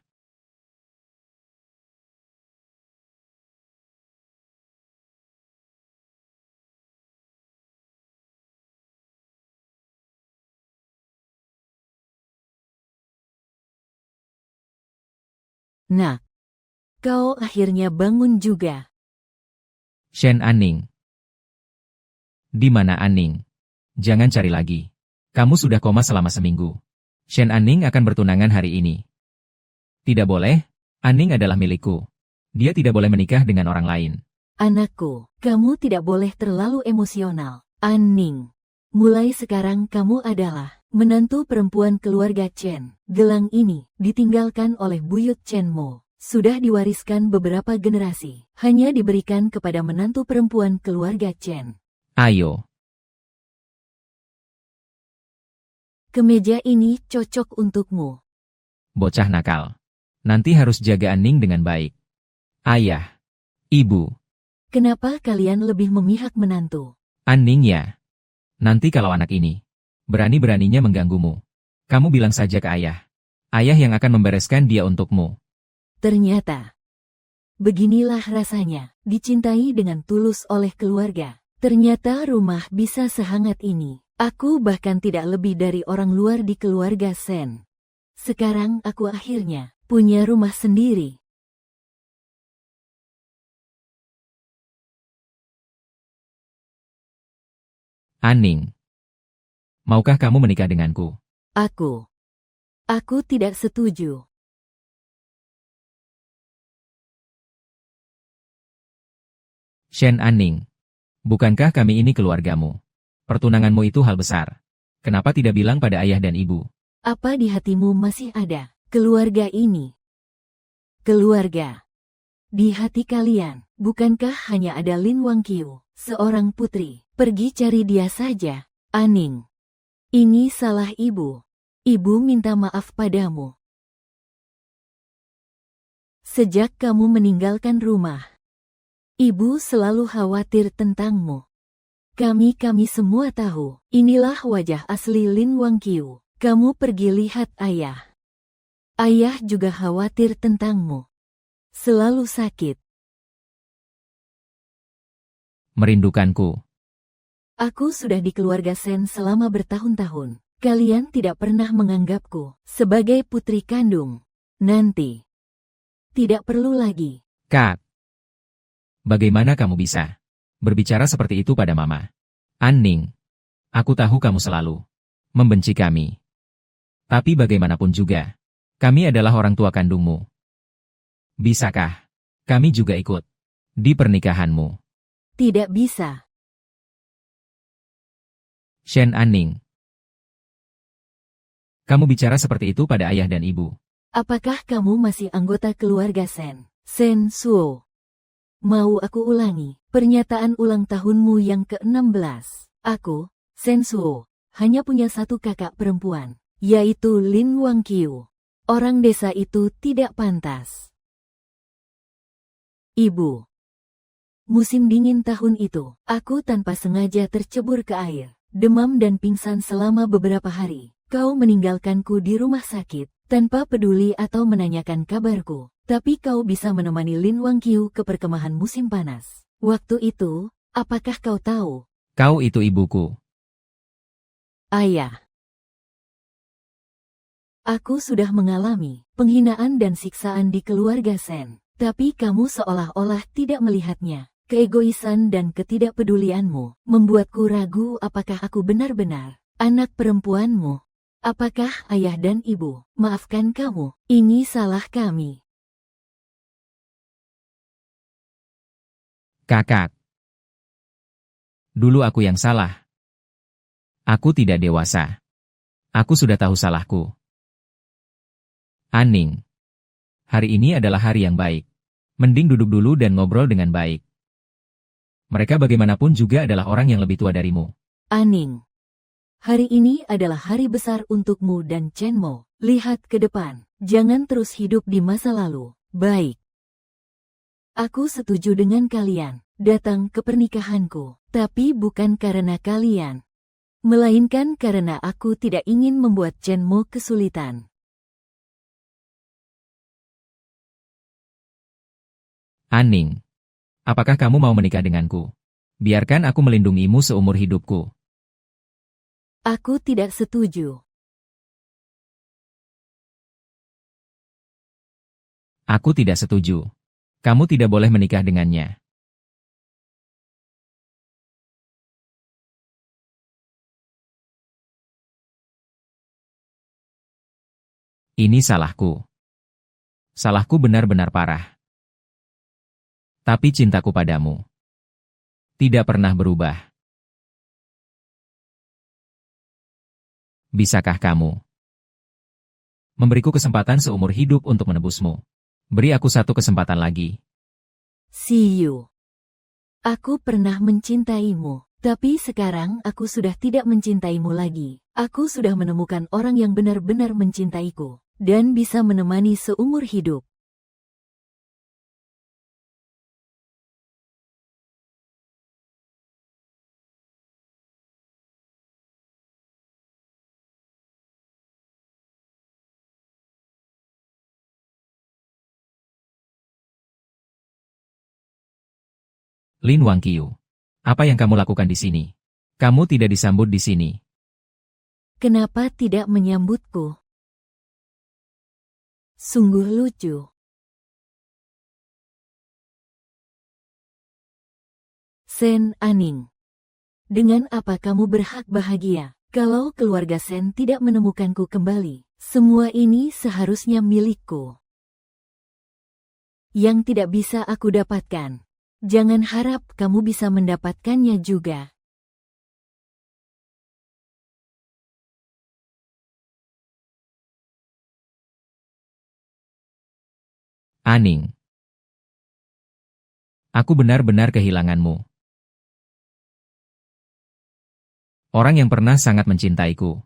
Nah, kau akhirnya bangun juga. Shen Aning. Di mana Aning? Jangan cari lagi. Kamu sudah koma selama seminggu. Shen Aning akan bertunangan hari ini. Tidak boleh, Aning adalah milikku. Dia tidak boleh menikah dengan orang lain. Anakku, kamu tidak boleh terlalu emosional. Anning, mulai sekarang kamu adalah menantu perempuan keluarga Chen. Gelang ini ditinggalkan oleh buyut Chen Mo. Sudah diwariskan beberapa generasi. Hanya diberikan kepada menantu perempuan keluarga Chen. Ayo. Kemeja ini cocok untukmu. Bocah nakal. Nanti harus jaga Anning dengan baik. Ayah. Ibu. Kenapa kalian lebih memihak menantu? Anning ya. Nanti kalau anak ini berani-beraninya mengganggumu, kamu bilang saja ke ayah. Ayah yang akan membereskan dia untukmu. Ternyata, beginilah rasanya, dicintai dengan tulus oleh keluarga. Ternyata rumah bisa sehangat ini. Aku bahkan tidak lebih dari orang luar di keluarga Sen. Sekarang aku akhirnya punya rumah sendiri. Anning. Maukah kamu menikah denganku? Aku tidak setuju. Shen Anning. Bukankah kami ini keluargamu? Pertunanganmu itu hal besar. Kenapa tidak bilang pada ayah dan ibu? Apa di hatimu masih ada keluarga ini? Keluarga. Di hati kalian, bukankah hanya ada Lin Wangqiu, seorang putri? Pergi cari dia saja, Anning. Ini salah ibu. Ibu minta maaf padamu. Sejak kamu meninggalkan rumah, ibu selalu khawatir tentangmu. Kami semua tahu, inilah wajah asli Lin Wangqiu. Kamu pergi lihat ayah. Ayah juga khawatir tentangmu. Selalu sakit. Merindukanku. Aku sudah di keluarga Sen selama bertahun-tahun. Kalian tidak pernah menganggapku sebagai putri kandung. Nanti. Tidak perlu lagi. Kak. Bagaimana kamu bisa berbicara seperti itu pada mama? Anning. Aku tahu kamu selalu membenci kami. Tapi bagaimanapun juga, kami adalah orang tua kandungmu. Bisakah kami juga ikut di pernikahanmu? Tidak bisa. Shen Anning. Kamu bicara seperti itu pada ayah dan ibu. Apakah kamu masih anggota keluarga Sen? Sen Suo. Mau aku ulangi pernyataan ulang tahunmu yang ke-16. Aku, Sen Suo, hanya punya satu kakak perempuan, yaitu Lin Wangqiu. Orang desa itu tidak pantas. Ibu. Musim dingin tahun itu, aku tanpa sengaja tercebur ke air, demam dan pingsan selama beberapa hari. Kau meninggalkanku di rumah sakit, tanpa peduli atau menanyakan kabarku. Tapi kau bisa menemani Lin Wangqiu ke perkemahan musim panas. Waktu itu, apakah kau tahu? Kau itu ibuku. Ayah. Aku sudah mengalami penghinaan dan siksaan di keluarga Sen. Tapi kamu seolah-olah tidak melihatnya. Keegoisan dan ketidakpedulianmu membuatku ragu apakah aku benar-benar anak perempuanmu. Apakah ayah dan ibu maafkan kamu? Ini salah kami. Kakak. Dulu aku yang salah. Aku tidak dewasa. Aku sudah tahu salahku. Anning. Hari ini adalah hari yang baik. Mending duduk dulu dan ngobrol dengan baik. Mereka bagaimanapun juga adalah orang yang lebih tua darimu. Anning. Hari ini adalah hari besar untukmu dan Chen Mo. Lihat ke depan. Jangan terus hidup di masa lalu. Baik. Aku setuju dengan kalian. Datang ke pernikahanku. Tapi bukan karena kalian. Melainkan karena aku tidak ingin membuat Chen Mo kesulitan. Anning. Apakah kamu mau menikah denganku? Biarkan aku melindungimu seumur hidupku. Aku tidak setuju. Aku tidak setuju. Kamu tidak boleh menikah dengannya. Ini salahku. Salahku benar-benar parah. Tapi cintaku padamu tidak pernah berubah. Bisakah kamu memberiku kesempatan seumur hidup untuk menebusmu? Beri aku satu kesempatan lagi. See you. Aku pernah mencintaimu, tapi sekarang aku sudah tidak mencintaimu lagi. Aku sudah menemukan orang yang benar-benar mencintaiku dan bisa menemani seumur hidup. Lin Wangqiu, apa yang kamu lakukan di sini? Kamu tidak disambut di sini. Kenapa tidak menyambutku? Sungguh lucu. Sen Aning. Dengan apa kamu berhak bahagia? Kalau keluarga Sen tidak menemukanku kembali, semua ini seharusnya milikku. Yang tidak bisa aku dapatkan. Jangan harap kamu bisa mendapatkannya juga. Aning. Aku benar-benar kehilanganmu. Orang yang pernah sangat mencintaiku.